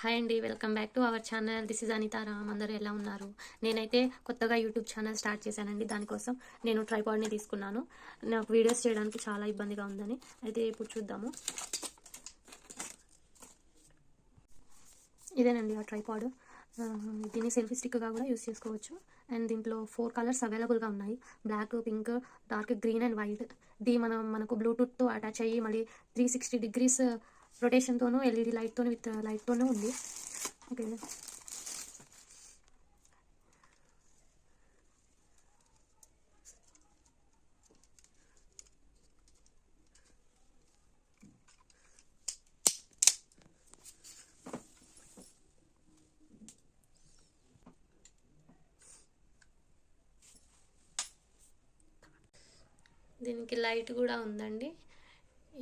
Hi అండి, welcome back to our channel. This is Anitha Ram. అందరూ ఎలా ఉన్నారు? నేనైతే కొత్తగా యూట్యూబ్ ఛానల్ స్టార్ట్ చేశానండి. దానికోసం నేను ట్రైపాడ్ని తీసుకున్నాను. నాకు వీడియోస్ చేయడానికి చాలా ఇబ్బందిగా ఉందని. అయితే ఇప్పుడు చూద్దాము. ఇదేనండి ఆ ట్రైపాడ్. దీన్ని సెల్ఫీ స్టిక్గా కూడా యూస్ చేసుకోవచ్చు. అండ్ దీంట్లో 4 కలర్స్ అవైలబుల్గా ఉన్నాయి: black, pink, dark green and white. ఇది మనకు బ్లూటూత్తో అటాచ్ అయ్యి మళ్ళీ 360 డిగ్రీస్ రొటేషన్తోనూ ఎల్ఈడి లైట్తోనూ విత్ లైట్తోనూ ఉంది. ఓకే, దీనికి లైట్ కూడా ఉందండి.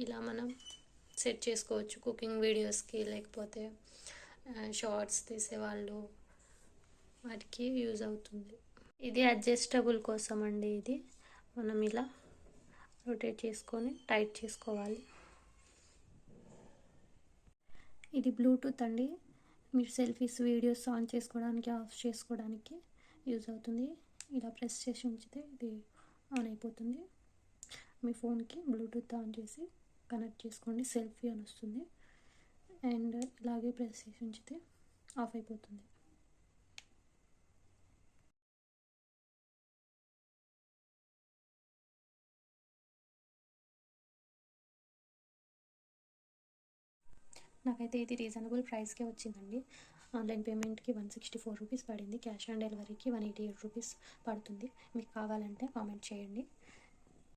ఇలా మనం సెట్ చేసుకోవచ్చు కుకింగ్ వీడియోస్కి, లేకపోతే షార్ట్స్ తీసేవాళ్ళు వాటికి యూజ్ అవుతుంది. ఇది అడ్జస్టబుల్ కోసం అండి. ఇది మనం ఇలా రొటేట్ చేసుకొని టైట్ చేసుకోవాలి. ఇది బ్లూటూత్ అండి. మీరు సెల్ఫీస్, వీడియోస్ ఆన్ చేసుకోవడానికి, ఆఫ్ చేసుకోవడానికి యూజ్ అవుతుంది. ఇలా ప్రెస్ చేసి ఉంచితే ఇది ఆన్ అయిపోతుంది. మీ ఫోన్కి బ్లూటూత్ ఆన్ చేసి కనెక్ట్ చేసుకోండి, సెల్ఫీ అని వస్తుంది. అండ్ ఇలాగే ప్రెస్ చేసి ఉంచితే ఆఫ్ అయిపోతుంది. నాకైతే ఇది రీజనబుల్ ప్రైస్కే వచ్చిందండి. ఆన్లైన్ పేమెంట్కి 164 రూపీస్ పడింది. క్యాష్ ఆన్ డెలివరీకి 188 రూపీస్ పడుతుంది. మీకు కావాలంటే కామెంట్ చేయండి.